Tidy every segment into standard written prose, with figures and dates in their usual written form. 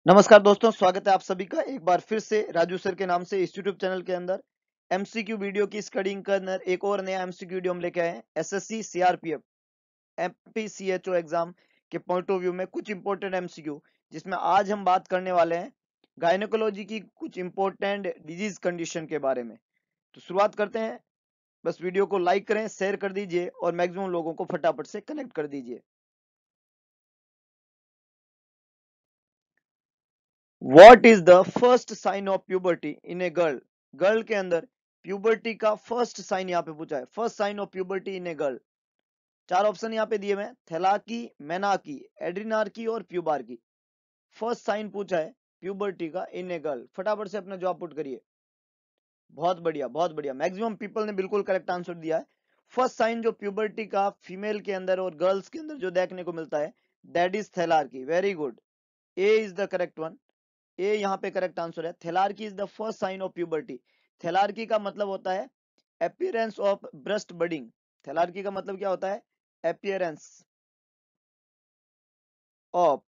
नमस्कार दोस्तों, स्वागत है आप सभी का एक बार फिर से राजू सर के नाम से इस यूट्यूब चैनल के अंदर एमसीक्यू वीडियो की स्टडिंग के अंदर एक और नया एमसीक्यू वीडियो हम लेके आए हैं। एसएससी सीआरपीएफ एमपीसीएचओ एग्जाम के पॉइंट ऑफ व्यू में कुछ इंपॉर्टेंट एमसीक्यू, जिसमें आज हम बात करने वाले हैं गायनेकोलॉजी की कुछ इंपॉर्टेंट डिजीज कंडीशन के बारे में। तो शुरुआत करते हैं। बस वीडियो को लाइक करें, शेयर कर दीजिए और मैक्सिमम लोगों को फटाफट से कनेक्ट कर दीजिए। What is the first sign of puberty in a girl? Girl के अंदर प्यूबर्टी का फर्स्ट साइन यहाँ पे पूछा है। First sign of puberty in a girl. चार ऑप्शन यहाँ पे दिए हुए हैं, थैलाकी, मेनाकी, एड्रीनार्की और प्यूबार्की। फर्स्ट साइन पूछा है प्यूबर्टी का इन ए गर्ल। फटाफट से अपना जवाब पुट करिए। बहुत बढ़िया, बहुत बढ़िया। मैक्सिमम पीपल ने बिल्कुल करेक्ट आंसर दिया है। फर्स्ट साइन जो प्यूबर्टी का फीमेल के अंदर और गर्ल्स के अंदर जो देखने को मिलता है, that is thelarche. Very good, A is the correct one. A यहाँ पे करेक्ट आंसर है। Thelarche is the first sign of puberty. Thelarche का मतलब होता है appearance of breast budding. Thelarche का मतलब क्या होता है? Appearance of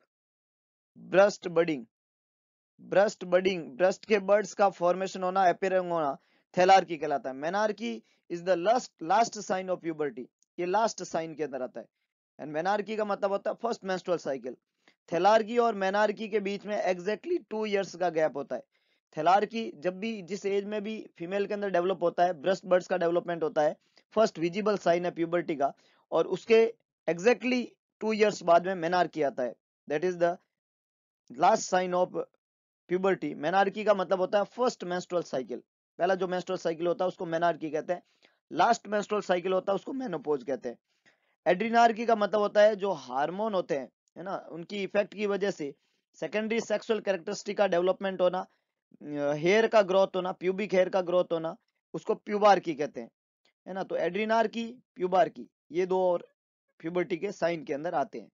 breast budding. Breast budding, breast के बर्ड्स का फॉर्मेशन होना, अपीयरिंग होना, थैलार्की कहलाता है। Menarche is the last sign of puberty. ये लास्ट साइन के अंदर आता है। एंड मेनार्की का मतलब होता है फर्स्ट मेंस्ट्रुअल साइकिल। थैलार्की और मेनार्की के बीच में एग्जैक्टली 2 इयर्स का गैप होता है। थैलार्की जब भी जिस एज में भी फीमेल के अंदर डेवलप होता है, ब्रेस्ट बर्ड्स का डेवलपमेंट होता है, फर्स्ट विजिबल साइन है प्यूबर्टी का, और उसके एग्जैक्टली 2 इयर्स बाद में मेनार्की आता है। That is the last sign of puberty. Menarche का मतलब होता है फर्स्ट मेंस्ट्रुअल साइकिल। पहला जो मेंस्ट्रुअल साइकिल होता है उसको मेनार्की कहते हैं। लास्ट मेंस्ट्रुअल साइकिल होता है उसको मेनोपॉज कहते हैं। एड्रीनार्की का मतलब होता है जो हार्मोन होते हैं, है ना, उनकी इफेक्ट की वजह से सेकेंडरी सेक्सुअल कैरेक्टरिस्टिक का डेवलपमेंट होना, हेयर का ग्रोथ होना, प्यूबिक हेयर का ग्रोथ होना, उसको प्यूबार्की कहते हैं, है ना। तो एड्रीनार्की, प्यूबार्की, ये दो और प्यूबर्टी के साइन के अंदर आते हैं।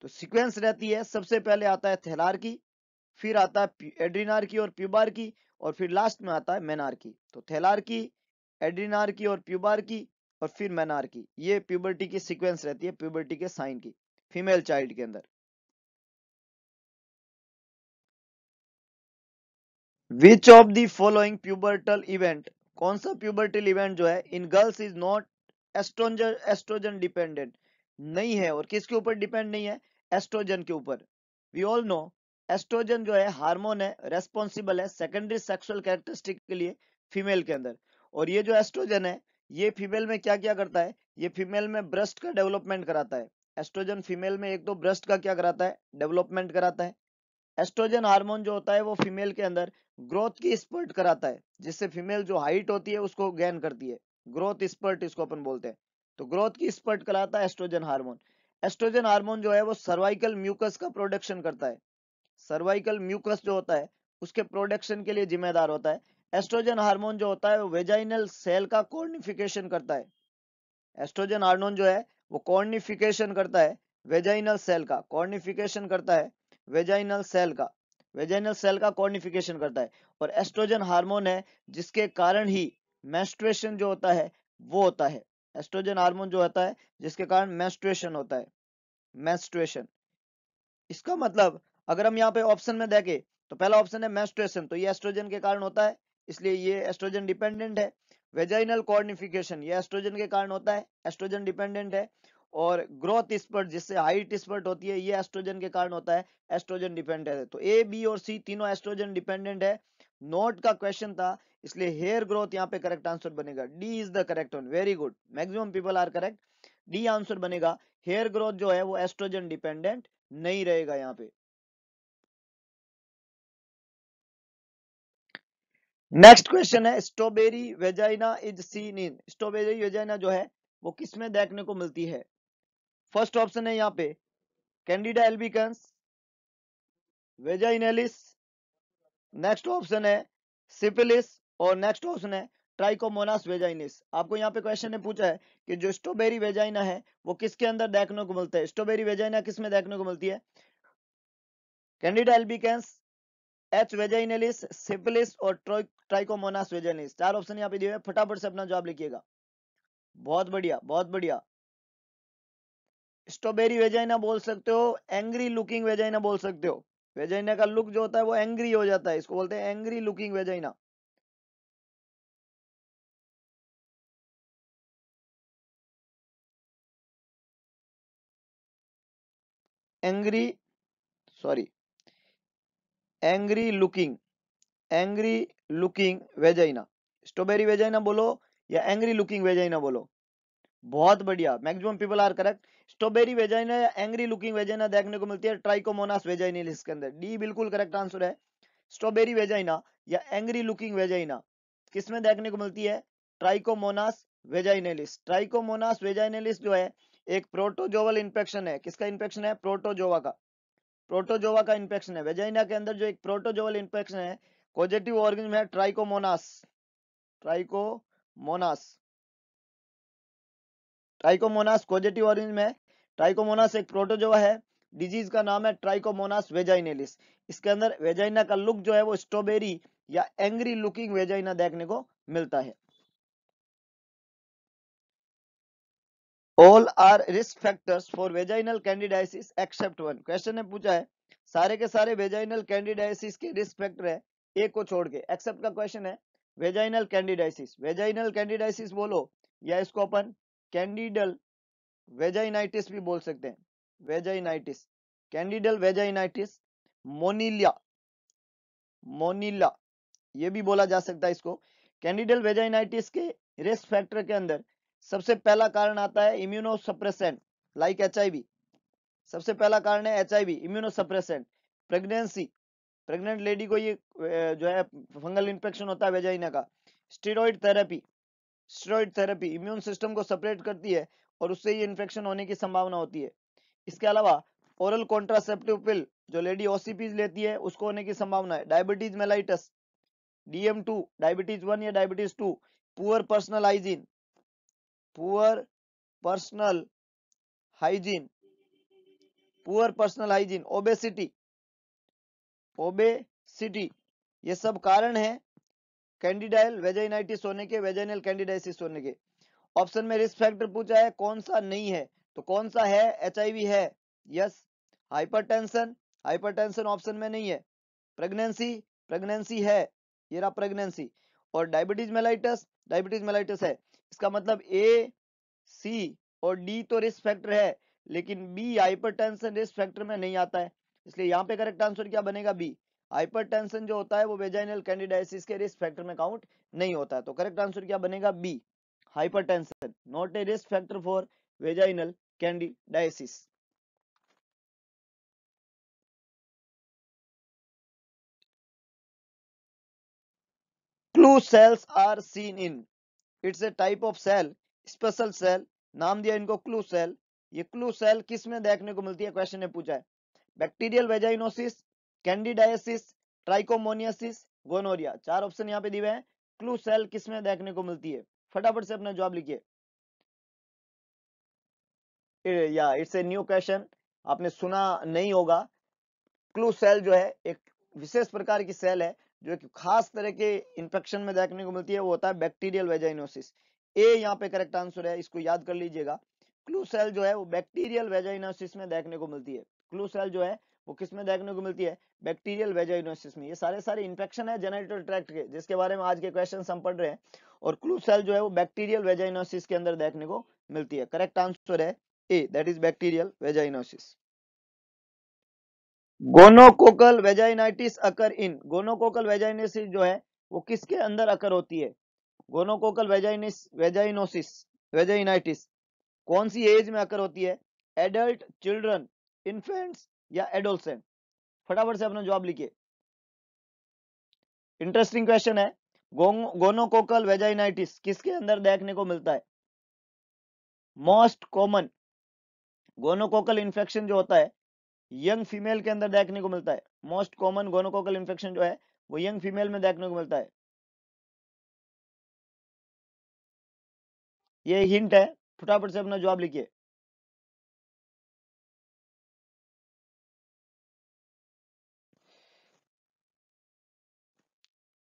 तो सीक्वेंस रहती है, सबसे पहले आता है थैलार्की, फिर आता है एड्रीनार्की और प्यूबार्की, और फिर लास्ट में आता है मेनार्की। तो थैलार्की, एड्रीनार्की और प्यूबार्की, और फिर मेनार्की, ये प्यूबर्टी की सीक्वेंस रहती है, प्यूबर्टी के साइन की फीमेल चाइल्ड के अंदर। Which of the following pubertal event, कौन सा प्यूबर्टल इवेंट जो है in girls is not estrogen dependent, नहीं है, और किसके ऊपर डिपेंड नहीं है? एस्ट्रोजन के ऊपर। वी ऑल नो एस्ट्रोजन जो है हार्मोन है, रेस्पॉन्सिबल है सेकेंडरी सेक्सुअल कैरेक्टरिस्टिक के लिए फीमेल के अंदर। और ये जो एस्ट्रोजन है, ये फीमेल में क्या क्या करता है? ये फीमेल में ब्रेस्ट का डेवलपमेंट कराता है। एस्ट्रोजन फीमेल में एक तो ब्रेस्ट का क्या कराता है? डेवलपमेंट कराता है। एस्ट्रोजन हार्मोन जो होता है वो फीमेल के अंदर ग्रोथ की स्पर्ट कराता है, जिससे फीमेल जो हाइट होती है उसको गेन करती है। ग्रोथ स्पर्ट इसको अपन बोलते हैं। तो ग्रोथ की स्पर्ट कराता है एस्ट्रोजन हार्मोन। एस्ट्रोजन हार्मोन जो है वो सर्वाइकल म्यूकस का प्रोडक्शन करता है। सर्वाइकल म्यूकस जो होता है उसके प्रोडक्शन के लिए जिम्मेदार होता है। एस्ट्रोजन हार्मोन जो होता है वो वेजाइनल सेल का कॉर्निफिकेशन करता है। एस्ट्रोजन हार्मोन जो है वो कॉर्निफिकेशन करता है वेजाइनल सेल का, कॉर्निफिकेशन करता है वेजाइनल सेल का, वेजाइनल सेल का कॉर्निफिकेशन करता है। और एस्ट्रोजन हार्मोन है जिसके कारण ही मेंस्ट्रुएशन जो होता है वो होता है। एस्ट्रोजन हार्मोन जो होता है जिसके कारण मेंस्ट्रुएशन होता है। मेंस्ट्रुएशन, इसका मतलब अगर हम यहाँ पे ऑप्शन में देखें तो पहला ऑप्शन है मेंस्ट्रुएशन, तो ये एस्ट्रोजन के कारण होता है, इसलिए ये एस्ट्रोजन डिपेंडेंट है। वेजाइनल कॉर्निफिकेशन ये एस्ट्रोजन के कारण होता है, एस्ट्रोजन डिपेंडेंट है। और ग्रोथ स्पर्ट जिससे हाइट स्पर्ट होती है, ये एस्ट्रोजन के कारण होता है, एस्ट्रोजन डिपेंडेंट है। तो ए, बी और सी तीनों एस्ट्रोजन डिपेंडेंट है। नोट का क्वेश्चन था, इसलिए हेयर ग्रोथ यहाँ पे करेक्ट आंसर बनेगा। D is the correct one. Very good, maximum people are correct. D answer बनेगा। हेयर ग्रोथ जो है वो एस्ट्रोजन डिपेंडेंट नहीं रहेगा यहाँ पे। नेक्स्ट क्वेश्चन है, strawberry vagina is seen in, strawberry vagina जो है वो किसमें देखने को मिलती है? फर्स्ट ऑप्शन है यहाँ पे Candida albicans, vaginalis, next option है सिफिलिस, और नेक्स्ट ऑप्शन है ट्राइकोमोनास वेजाइनिस। आपको यहाँ पे क्वेश्चन ने पूछा है कि जो स्ट्रॉबेरी वेजाइना है वो किसके अंदर देखने को मिलता है? स्ट्रॉबेरी वेजाइना किसमें देखने को मिलती है? Candida albicans, H vaginalis, syphilis और ट्राइकोमोनास वेजाइनिस। चार ऑप्शन यहाँ पे दिए हुए, फटाफट से अपना जवाब लिखिएगा। बहुत बढ़िया, बहुत बढ़िया। स्ट्रॉबेरी वेजाइना बोल सकते हो, एंग्री लुकिंग वेजाइना बोल सकते हो। वेजाइना का लुक जो होता है वो एंग्री हो जाता है, इसको बोलते हैं angry looking vagina. Angry, sorry, angry looking, angry looking vagina. Strawberry vagina बोलो या एंग्री लुकिंग वेजाइना बोलो, बहुत बढ़िया, maximum people are correct. Strawberry vagina या एंग्री लुकिंग वेजाइना देखने को मिलती है ट्राइकोमोनास वेजाइनलिस के अंदर, डी बिल्कुल करेक्ट आंसर है। स्ट्रॉबेरी वेजाइना या एंग्री लुकिंग वेजाइना किसमें देखने को मिलती है? Trichomonas vaginalis. ट्राइकोमोनास वेजाइनलिस जो है एक प्रोटोजोवल इन्फेक्शन है। किसका इन्फेक्शन है? प्रोटोजोवा का। प्रोटोजोवा का इन्फेक्शन है वेजाइना के अंदर, जो एक प्रोटोजोवल इन्फेक्शन है। पॉजिटिव ऑर्गेनिज्म है trichomonas, trichomonas, trichomonas positive organism है। ट्राइकोमोनास एक प्रोटोजोआ है, डिजीज का नाम है ट्राइकोमोनास वेजाइनलिस। इसके अंदर वेजाइना का लुक जो है वो स्ट्रॉबेरी या एंग्री लुकिंग वेजाइना देखने को मिलता है। All are risk factors for vaginal candidiasis except one. Question ने पूछा है सारे के सारे वेजाइनल कैंडिडाइसिस के रिस्क फैक्टर है, एक को छोड़ के। एक्सेप्ट का क्वेश्चन है। वेजाइनल कैंडिडाइसिस, वेजाइनल कैंडिडाइसिस बोलो या इसको अपन कैंडिडल वेजाइनाइटिस भी बोल सकते हैं। वेजाइनाइटिस, कैंडिडल वेजाइनाइटिस, मोनिलिया, मोनिला ये भी बोला जा सकता है इसको। कैंडिडल वेजाइनाइटिस के रिस्क फैक्टर के अंदर सबसे पहला कारण आता है इम्यूनोसप्रेसेंट लाइक एचआईवी। सबसे पहला कारण है HIV, immunosuppressant. Pregnancy, pregnant lady को ये जो है फंगल इन्फेक्शन होता है वेजाइना का। Steroid therapy, steroid therapy immune system को सेपरेट करती है और उससे ये इन्फेक्शन होने की संभावना होती है। इसके अलावा ओरल कॉन्ट्रासेप्टिव पिल जो लेडी ओसीपीज लेती है उसको होने की संभावना है। डायबिटीज मेलाइटस, DM2, डायबिटीज 1 या diabetes 2, poor personal hygiene, poor personal hygiene, poor personal hygiene, obesity, obesity, ये सब कारण है कैंडिडाइल वेजाइनाइटिस होने के, वेजाइनल कैंडिडाइसिस होने के। ऑप्शन में रिस्क फैक्टर पूछा है कौन सा नहीं है, तो कौन सा है? एचआईवी है, यस। हाइपरटेंशन, हाइपरटेंशन ऑप्शन में नहीं है। प्रेगनेंसी, प्रेगनेंसी है, ये रहा प्रेगनेंसी। और डायबिटीज मेलाइटस, डायबिटीज मेलाइटस है। इसका मतलब ए, सी और डी तो रिस्क फैक्टर है, लेकिन बी हाइपरटेंशन रिस्क फैक्टर में नहीं आता है। इसलिए यहाँ पे करेक्ट आंसर क्या बनेगा? बी। हाइपरटेंशन जो होता है वो वेजाइनल कैंडिडाइसिस के रिस्क फैक्टर में काउंट नहीं होता है, तो करेक्ट आंसर क्या बनेगा? B, hypertension not a risk factor for vaginal candidiasis. Clue cells are seen in, it's a type of cell, special cell, नाम दिया इनको क्लू सेल। ये क्लू सेल किस में देखने को मिलती है? क्वेश्चन ने पूछा है। बैक्टीरियल वेजाइनोसिस, कैंडिडाइसिस, ट्राइकोमोनियासिस, गोनोरिया, चार ऑप्शन यहाँ पे दिए हैं। क्लू सेल किस में देखने को मिलती है? फटाफट से अपना जवाब लिखिए। या इट्स ए न्यू क्वेश्चन, आपने सुना नहीं होगा। क्लू सेल जो है एक विशेष प्रकार की सेल है जो एक खास तरह के इंफेक्शन में देखने को मिलती है, वो होता है बैक्टीरियल वेजाइनोसिस। ए यहाँ पे करेक्ट आंसर है, इसको याद कर लीजिएगा। क्लू सेल जो है वो बैक्टीरियल वेजाइनोसिस में देखने को मिलती है। क्लू सेल जो है वो किस में देखने को मिलती है? बैक्टीरियल वेजाइनोसिस में। ये सारे सारे इंफेक्शन है जेनिटल ट्रैक्ट के, जिसके बारे में आज के क्वेश्चन हम पढ़ रहे हैं। और क्लू सेल जो है वो बैक्टीरियल वेजाइनोसिस के अंदर देखने को मिलती है। करेक्ट आंसर है A, that is bacterial vaginosis. Gonococcal vaginitis occur in, gonococcal vaginosis जो है वो किसके अंदर अकर होती है? गोनोकोकल वेजाइनोसिस, वेजाइनाइटिस कौन सी एज में अकर होती है? एडल्ट, चिल्ड्रन, इन्फेंट्स या एडोलसेंट? फटाफट से अपना जवाब लिखिए। इंटरेस्टिंग क्वेश्चन है। गोनोकोकल वेजाइनाइटिस किसके अंदर देखने को मिलता है? मोस्ट कॉमन गोनोकोकल इन्फेक्शन जो होता है यंग फीमेल के अंदर देखने को मिलता है। मोस्ट कॉमन गोनोकोकल इन्फेक्शन जो है वो यंग फीमेल में देखने को मिलता है। ये हिंट है, फटाफट से अपना जवाब लिखिए।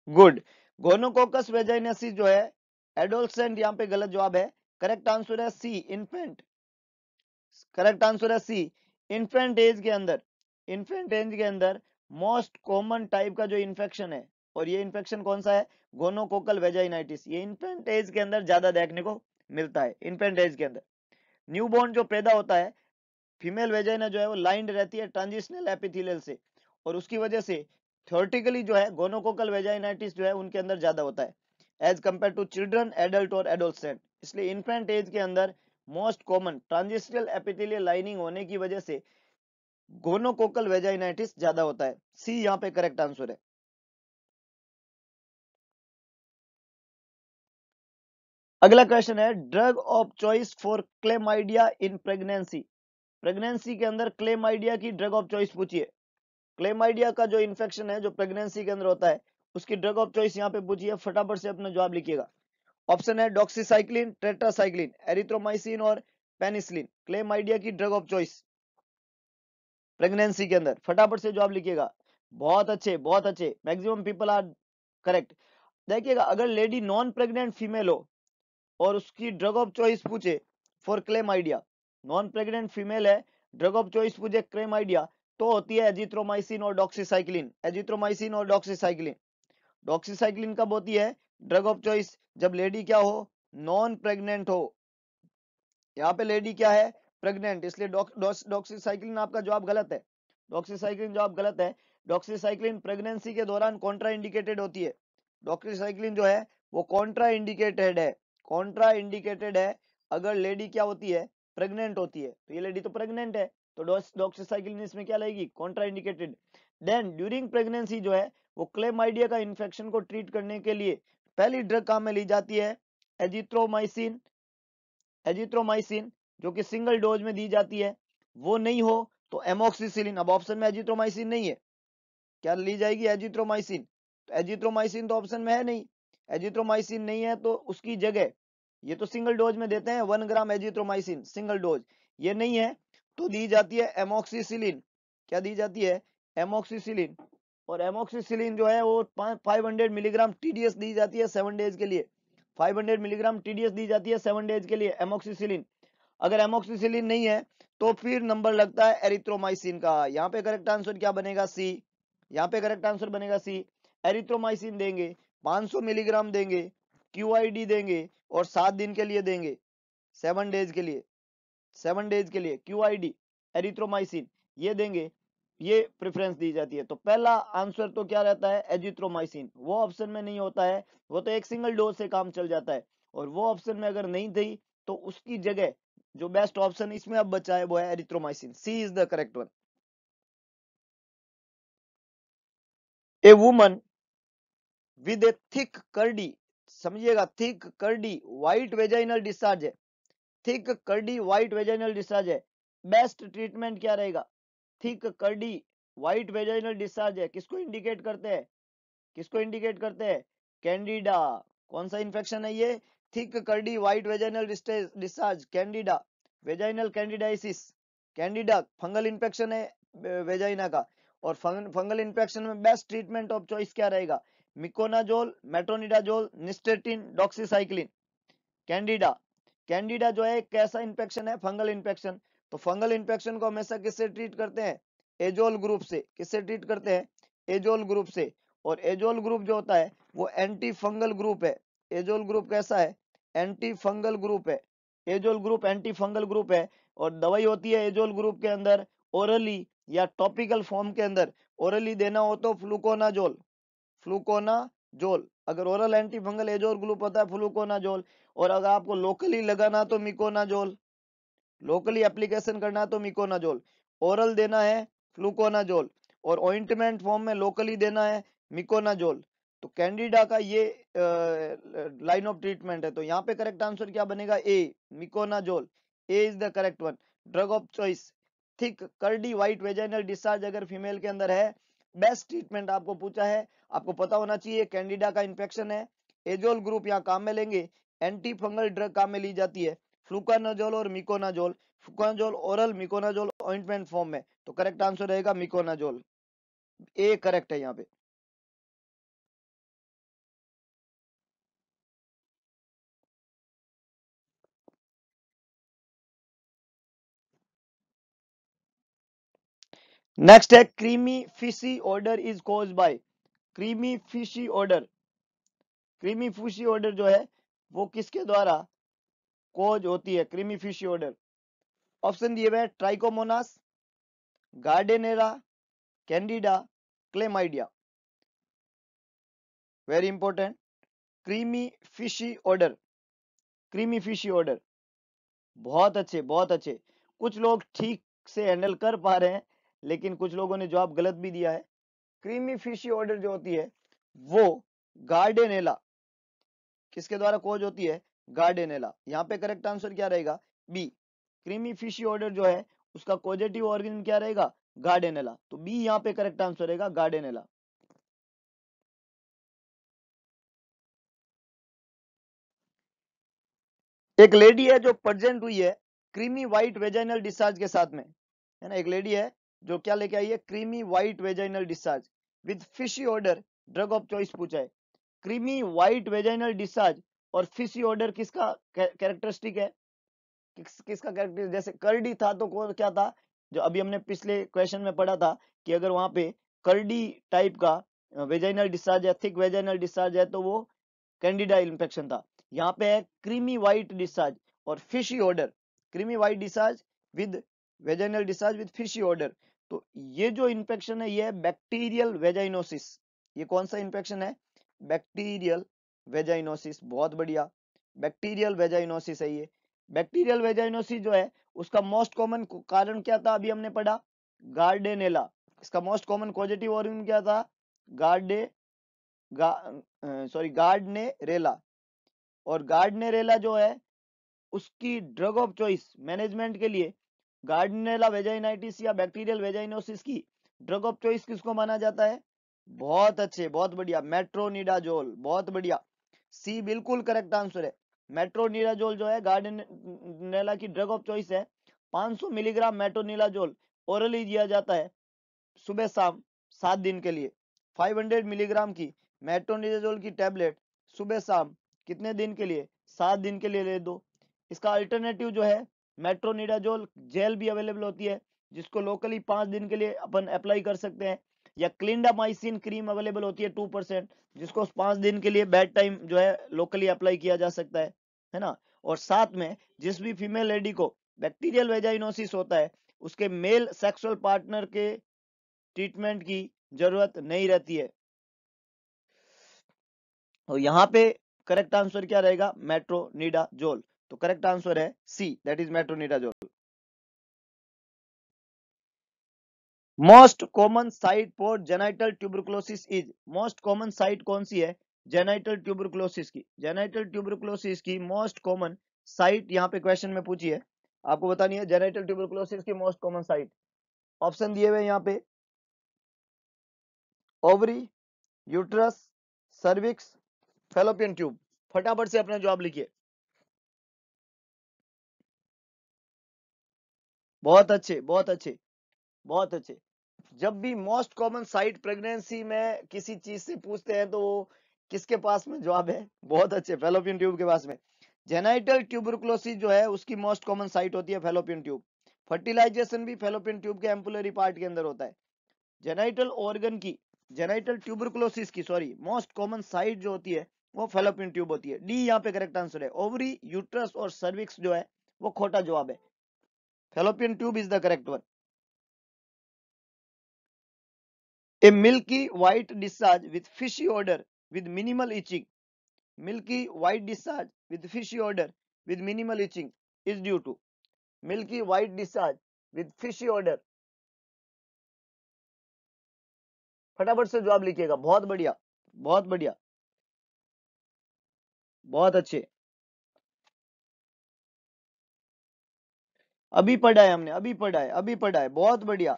गुड। गोनोकोकस वेजाइनेसिस जो है एडोलसेंट, यहाँ पे गलत जवाब है। करेक्ट आंसर है सी, इन्फेंट। करेक्ट आंसर है सी, इन्फेंट एज के अंदर, इन्फेंट एज के अंदर मोस्ट कॉमन टाइप का जो इन्फेक्शन है, और ये इन्फेक्शन कौन सा है, गोनोकोकल वेजाइनाइटिस। ये इन्फेंट एज के अंदर ज्यादा देखने को मिलता है। इन्फेंट एज के अंदर न्यूबॉर्न जो पैदा होता है, फीमेल वेजाइना जो है वो लाइंड रहती है ट्रांजिशनल एपिथेलियल से, और उसकी वजह से थ्योरेटिकली जो है गोनोकोकल वेजाइनाइटिस जो है उनके अंदर ज्यादा होता है as compare to children, adult और एडोलसेंट। इसलिए इन्फेंट एज के अंदर most common transitional epithelial lining होने की वजह से गोनोकोकल वेजाइनाइटिस ज्यादा होता है। सी यहाँ पे करेक्ट आंसर है। अगला क्वेश्चन है, drug of choice for chlamydia in pregnancy. Pregnancy के अंदर क्लेमाइडिया की ड्रग ऑफ चॉइस पूछिए। क्लेमाइडिया का जो इन्फेक्शन है जो प्रेगनेंसी के अंदर होता है, उसकी ड्रग ऑफ चॉइस यहाँ पे पूछिए, फटाफट से अपना जवाब लिखिएगा। ऑप्शन है डॉक्सीसाइक्लिन, टेट्रासाइक्लिन, एरिथ्रोमाइसिन और पेनिसिलिन। क्लेमाइडिया की ड्रग ऑफ चॉइस प्रेगनेंसी के अंदर, फटाफट से जवाब लिखिएगा। बहुत अच्छे, बहुत अच्छे, मैक्सिमम पीपल आर करेक्ट। देखिएगा, अगर लेडी नॉन प्रेग्नेंट फीमेल हो और उसकी ड्रग ऑफ चॉइस पूछे for chlamydia, non pregnant female है, ड्रग ऑफ चॉइस पूछे क्लेमाइडिया, तो होती है एजिथ्रोमाइसिन और डॉक्सीसाइक्लिन। एजिथ्रोमाइसिन और डॉक्सीसाइक्लिन। डॉक्सीसाइक्लिन कब होती है ड्रग ऑफ चॉइस, जब लेडी क्या हो, नॉन प्रेग्नेंट हो। यहाँ पे लेडी क्या है, प्रेग्नेंट, इसलिए डॉक्सीसाइक्लिन आपका जवाब गलत है। डॉक्सीसाइक्लिन जवाब गलत है। डॉक्सीसाइक्लिन प्रेगनेंसी के दौरान कॉन्ट्रा इंडिकेटेड होती है। डॉक्सीसाइक्लिन जो है वो कॉन्ट्रा इंडिकेटेड है, कॉन्ट्रा इंडिकेटेड है अगर लेडी क्या होती है, प्रेग्नेंट होती है। तो ये लेडी तो प्रेग्नेंट है, तो डॉक्सीसाइक्लिन इसमें क्या लगेगी, contraindicated. Then during pregnancy जो है वो क्लेमाइडिया का इन्फेक्शन को ट्रीट करने के लिए पहली ड्रग काम में ली जाती है एजिथ्रोमाइसिन। एजिथ्रोमाइसिन जो कि सिंगल डोज में दी जाती है। वो नहीं हो तो एमोक्सिसिलिन। अब ऑप्शन में एजिथ्रोमाइसिन नहीं है, क्या ली जाएगी, एजिथ्रोमाइसिन। तो एजिथ्रोमाइसिन तो ऑप्शन में है नहीं, एजिथ्रोमाइसिन नहीं है तो उसकी जगह, ये तो सिंगल डोज में देते हैं 1 ग्राम एजिथ्रोमाइसिन सिंगल डोज, ये नहीं है तो दी जाती है एमोक्सिसिलिन। क्या दी जाती है, एमोक्सिसिलिन। और एमोक्सिसिलिन जो है वो 500 मिलीग्राम टीडीएस दी जाती है 7 डेज के लिए। 500 मिलीग्राम टीडीएस दी जाती है 7 डेज के लिए एमोक्सिसिलिन। अगर एमोक्सिसिलिन नहीं है तो फिर नंबर लगता है एरिथ्रोमाइसिन का। यहाँ पे करेक्ट आंसर क्या बनेगा, सी। यहाँ पे करेक्ट आंसर बनेगा सी। एरिथ्रोमाइसिन देंगे, 500 मिलीग्राम देंगे, क्यूआईडी देंगे और 7 दिन के लिए देंगे, 7 डेज के लिए, 7 डेज के लिए क्यूआईडी, एरिथ्रोमाइसिन ये देंगे, ये प्रेफरेंस दी जाती है। तो पहला आंसर तो क्या रहता है, एजिथ्रोमाइसिन। वो ऑप्शन में नहीं होता है, वो तो एक सिंगल डोज से काम चल जाता है। और वो ऑप्शन में अगर नहीं थी तो उसकी जगह जो बेस्ट ऑप्शन इसमें अब बचा है वो है erythromycin. C is the correct one. A woman with a thick curdy, समझिएगा, thick curdy white vaginal discharge है, thick curdy white vaginal discharge है, बेस्ट ट्रीटमेंट क्या रहेगा। Thick curdy white vaginal discharge है, किसको इंडिकेट करते हैं, किसको इंडिकेट करते हैं, कैंडिडा। कौन सा इंफेक्शन है ये, thick curdy white vaginal discharge, Candida, vaginal candidiasis. Candida fungal infection है वेजाइना का, और फंगल इंफेक्शन में बेस्ट ट्रीटमेंट ऑफ चॉइस क्या रहेगा, miconazole, metronidazole, nystatin, doxycycline. Candida, Candida जो है एक कैसा इंफेक्शन है, फंगल इंफेक्शन। तो फंगल इंफेक्शन को हमेशा किससे ट्रीट करते हैं, एजोल ग्रुप से। किससे ट्रीट करते हैं, एजोल ग्रुप से। और एजोल ग्रुप जो होता है वो एंटी फंगल ग्रुप है। एजोल ग्रुप कैसा है, एंटी फंगल ग्रुप है। Azole group anti fungal group है। और दवाई होती है एजोल ग्रुप के अंदर ओरली या टॉपिकल फॉर्म के अंदर। ओरली देना हो तो फ्लूकोनाजोल, फ्लूकोनाजोल। अगर oral anti fungal azole group होता है फ्लूकोनाजोल। और अगर आपको लोकली लगाना तो मिकोनाजोल, लोकली एप्लीकेशन करना है तो मिकोनाजोल। ओरल देना है फ्लूकोनाजोल, और ऑइंटमेंट फॉर्म में लोकली देना है मिकोनाजोल। तो कैंडिडा का ये लाइन ऑफ ट्रीटमेंट है। तो यहाँ पे करेक्ट आंसर क्या बनेगा, A, miconazole. A is the correct one. Drug of choice thick curdy white vaginal discharge अगर फीमेल के अंदर है, बेस्ट ट्रीटमेंट आपको पूछा है, आपको पता होना चाहिए कैंडिडा का इंफेक्शन है, एजोल ग्रुप यहाँ काम में लेंगे, एंटी फंगल ड्रग काम में ली जाती है, फ्लूकानाजोल और miconazole. Fluconazole oral, miconazole ointment form में। तो करेक्ट आंसर रहेगा मिकोनाजोल। ए करेक्ट है यहाँ पे। नेक्स्ट है creamy fishy odour is caused by. Creamy fishy odour, creamy fishy odour जो है वो किसके द्वारा कॉज होती है? क्रीमी फिशी ऑर्डर ऑप्शन दिए हुए हैं trichomonas, gardnerella, candida, chlamydia. Very important, creamy fishy odour, creamy fishy odour. बहुत अच्छे, बहुत अच्छे। कुछ लोग ठीक से हैंडल कर पा रहे हैं, लेकिन कुछ लोगों ने जवाब गलत भी दिया है। क्रीमी फिशी ऑर्डर जो होती है वो गार्डेनेला किसके द्वारा कोज होती है? गार्डेनेला। यहाँ पे करेक्ट आंसर क्या रहेगा? बी। क्रीमी फिशी ऑर्डर जो है उसका कोजेटिव ऑर्गेनिज्म क्या रहेगा? गार्डेनेला। तो बी यहाँ पे करेक्ट आंसर रहेगा, गार्डेनेला। एक लेडी है जो प्रेजेंट हुई है क्रीमी व्हाइट वेजाइनल डिस्चार्ज के साथ में, है ना। एक लेडी है जो क्या लेके आई है? Creamy white vaginal discharge with fishy order, drug of choice पूछा है। क्रीमी व्हाइट वेजाइनल डिस्चार्ज और फिशी ऑर्डर किसका कैरेक्टरिस्टिक है? किसका कैरेक्टर? जैसे कर्डी था तो कौन क्या था? जो अभी हमने पिछले क्वेश्चन में पढ़ा था कि अगर वहां पे कर्डी टाइप का वेजाइनल डिस्चार्ज है, थिक वेजाइनल डिस्चार्ज है, तो वो कैंडिडा इन्फेक्शन था। यहाँ पे है क्रीमी व्हाइट डिस्चार्ज और fishy odour, creamy white discharge with vaginal discharge with fishy order. तो ये जो इन्फेक्शन है ये है बैक्टीरियल वेजाइनोसिस। ये कौन सा इन्फेक्शन है? Bacterial vaginosis. बहुत बढ़िया, बैक्टीरियल वेजाइनोसिस है ये। बैक्टीरियल वेजाइनोसिस जो है उसका मोस्ट कॉमन कारण क्या था? अभी हमने पढ़ा गार्डेनेला। इसका मोस्ट कॉमन पॉजिटिव ऑर्गन क्या था? गार्डे गा, सॉरी गार्डनेरेला। और गार्डनेरेला जो है उसकी ड्रग ऑफ चॉइस मैनेजमेंट के लिए गार्डनेला वेजाइनाइटिस या बैक्टीरियल वेजाइनोसिस की ड्रग ऑफ चॉइस किसको माना जाता है? बहुत अच्छे, बहुत बढ़िया, मेट्रोनिडाजोल। बहुत बढ़िया, सी बिल्कुल करेक्ट आंसर है। मेट्रोनिडाजोल जो है गार्डनेला की ड्रग ऑफ चॉइस है। 500 मिलीग्राम मेट्रोनिडाजोल ओरली दिया जाता है सुबह शाम 7 दिन के लिए। 500 मिलीग्राम की मेट्रोनिडाजोल की टेबलेट सुबह शाम कितने दिन के लिए? 7 दिन के लिए ले दो। इसका अल्टरनेटिव जो है मेट्रोनिडाजोल जेल भी अवेलेबल होती है, जिसको लोकली 5 दिन के लिए अपन अप्लाई कर सकते हैं, या क्लिंडामाइसिन क्रीम अवेलेबल होती है 2%, जिसको 5 दिन के लिए बेड टाइम जो है लोकली अप्लाई किया जा सकता है ना। और साथ में जिस भी फीमेल लेडी को बैक्टीरियल वेजाइनोसिस होता है उसके मेल सेक्सुअल पार्टनर के ट्रीटमेंट की जरूरत नहीं रहती है। और यहाँ पे करेक्ट आंसर क्या रहेगा? मेट्रोनिडाजोल। तो करेक्ट आंसर है C, that is metronidazole. Most common site for genital tuberculosis is, most common site कौन सी है जेनाइटल ट्यूबरकुलोसिस की? जेनाइटल ट्यूबरकुलोसिस की मोस्ट कॉमन साइट यहाँ पे क्वेश्चन में पूछी है, आपको बतानी है जेनाइटल ट्यूबरकुलोसिस की मोस्ट कॉमन साइट। ऑप्शन दिए हुए यहाँ पे ovary, uterus, cervix, fallopian tube. फटाफट से अपना जवाब लिखिए। बहुत अच्छे, बहुत अच्छे, बहुत अच्छे। जब भी मोस्ट कॉमन साइट प्रेगनेंसी में किसी चीज से पूछते हैं तो वो किसके पास में जवाब है? बहुत अच्छे, फेलोपियन ट्यूब के पास में। जेनाइटल ट्यूबरकुलोसिस जो है उसकी मोस्ट कॉमन साइट होती है फेलोपियन ट्यूब। फर्टिलाइजेशन भी फेलोपियन ट्यूब के एम्पुलरी पार्ट के अंदर होता है। जेनाइटल ऑर्गन की, जेनाइटल ट्यूबरकुलोसिस की सॉरी मोस्ट कॉमन साइट जो होती है वो फेलोपियन ट्यूब होती है। डी यहाँ पे करेक्ट आंसर है। ओवरी, यूट्रस और सर्विक्स जो है वो खोटा जवाब है। Fallopian tube is the correct one. A milky white discharge with fishy odor with minimal itching. Milky white discharge with fishy odor with minimal itching is due to milky white discharge with fishy odor। फटाफट से जवाब लिखिएगा। बहुत बढ़िया, बहुत बढ़िया, बहुत अच्छे। अभी पढ़ा है हमने, अभी पढ़ा है, अभी पढ़ा है। बहुत बढ़िया,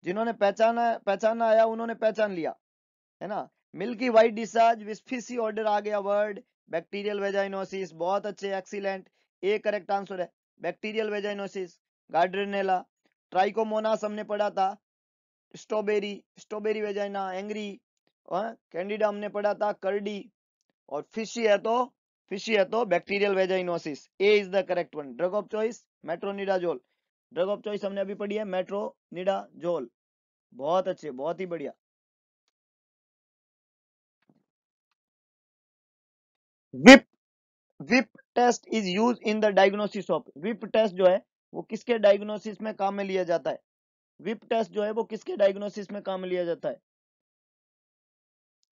जिन्होंने पहचाना आया उन्होंने पहचान लिया, है ना। Milky white discharge with fishy odour आ गया वर्ड। बैक्टीरियल वेजाइनोसिस, बहुत अच्छे, एक्सीलेंट। ए करेक्ट आंसर है बैक्टीरियल वेजाइनोसिस। गार्ड्रेनेला, ट्राइकोमोनास हमने पढ़ा था, strawberry, strawberry vagina, angry, candida हमने पढ़ा था, कर्डी। और फिशी है तो bacterial vaginosis. A is the correct one. Drug of choice metronidazole. Drug of choice हमने अभी पढ़ी है मेट्रोनिडाजोल। बहुत अच्छे, बहुत ही बढ़िया। Whiff whiff test is use in the diagnosis of, whiff test जो है वो किसके डायग्नोसिस में काम में लिया जाता है? विप टेस्ट जो है वो किसके डायग्नोसिस में काम में लिया जाता है?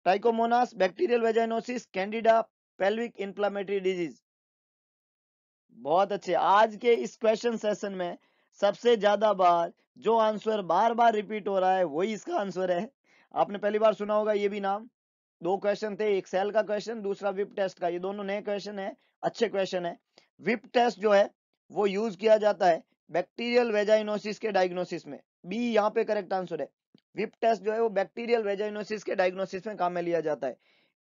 Trichomonas, bacterial vaginosis, candida, pelvic inflammatory disease. बहुत अच्छे। आज के इस क्वेश्चन सेशन में सबसे ज्यादा बार जो आंसर बार बार रिपीट हो रहा है वही इसका आंसर है। आपने पहली बार सुना होगा ये भी नाम। दो क्वेश्चन थे, एक सेल का क्वेश्चन, दूसरा विप टेस्ट का। ये दोनों नए क्वेश्चन है, अच्छे क्वेश्चन है। विप टेस्ट जो है वो यूज किया जाता है बैक्टीरियल वेजाइनोसिस के डायग्नोसिस में। बी यहाँ पे करेक्ट आंसर है। विप टेस्ट जो है वो बैक्टीरियल वेजाइनोसिस के डायग्नोसिस में काम में लिया जाता है।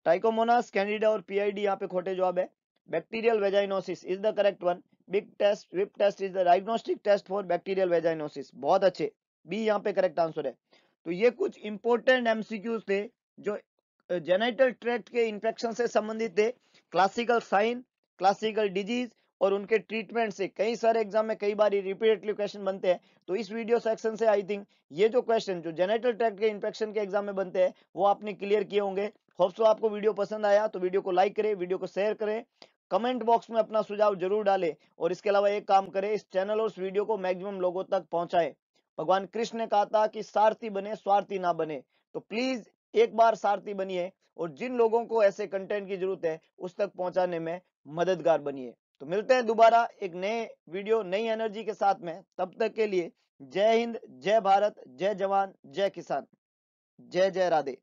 ट्राइकोमोनास, कैंडिडा और पीआईडी यहाँ पे खोटे जवाब है। Bacterial vaginosis is the correct one. Big test whiff test is the diagnostic test for bacterial vaginosis. बहुत अच्छे, बी यहाँ पे करेक्ट आंसर है। तो ये कुछ इंपॉर्टेंट एमसीक्यूज थे जो जेनिटल ट्रैक्ट के इंफेक्शन से संबंधित थे। क्लासिकल साइन, क्लासिकल डिजीज और उनके ट्रीटमेंट से कई सारे एग्जाम में कई बार रिपीटेडली क्वेश्चन बनते हैं। तो इस वीडियो सेक्शन से आई थिंक ये जो क्वेश्चन जो जेनिटल ट्रैक्ट के इंफेक्शन के एग्जाम में बनते हैं वो आपने क्लियर किए होंगे। होप सो आपको वीडियो पसंद आया तो वीडियो को लाइक करें, वीडियो को शेयर करें, कमेंट बॉक्स में अपना सुझाव जरूर डालें और इसके अलावा एक काम करें, इस चैनल और इस वीडियो को मैक्सिमम लोगों तक पहुंचाएं। भगवान कृष्ण ने कहा था कि सारथी बने, स्वार्थी ना बने। तो प्लीज एक बार सारथी बनिए और जिन लोगों को ऐसे कंटेंट की जरूरत है उस तक पहुंचाने में मददगार बनिए। तो मिलते हैं दोबारा एक नए वीडियो, नई एनर्जी के साथ में। तब तक के लिए जय हिंद, जय भारत, जय जवान, जय किसान, जय जय राधे।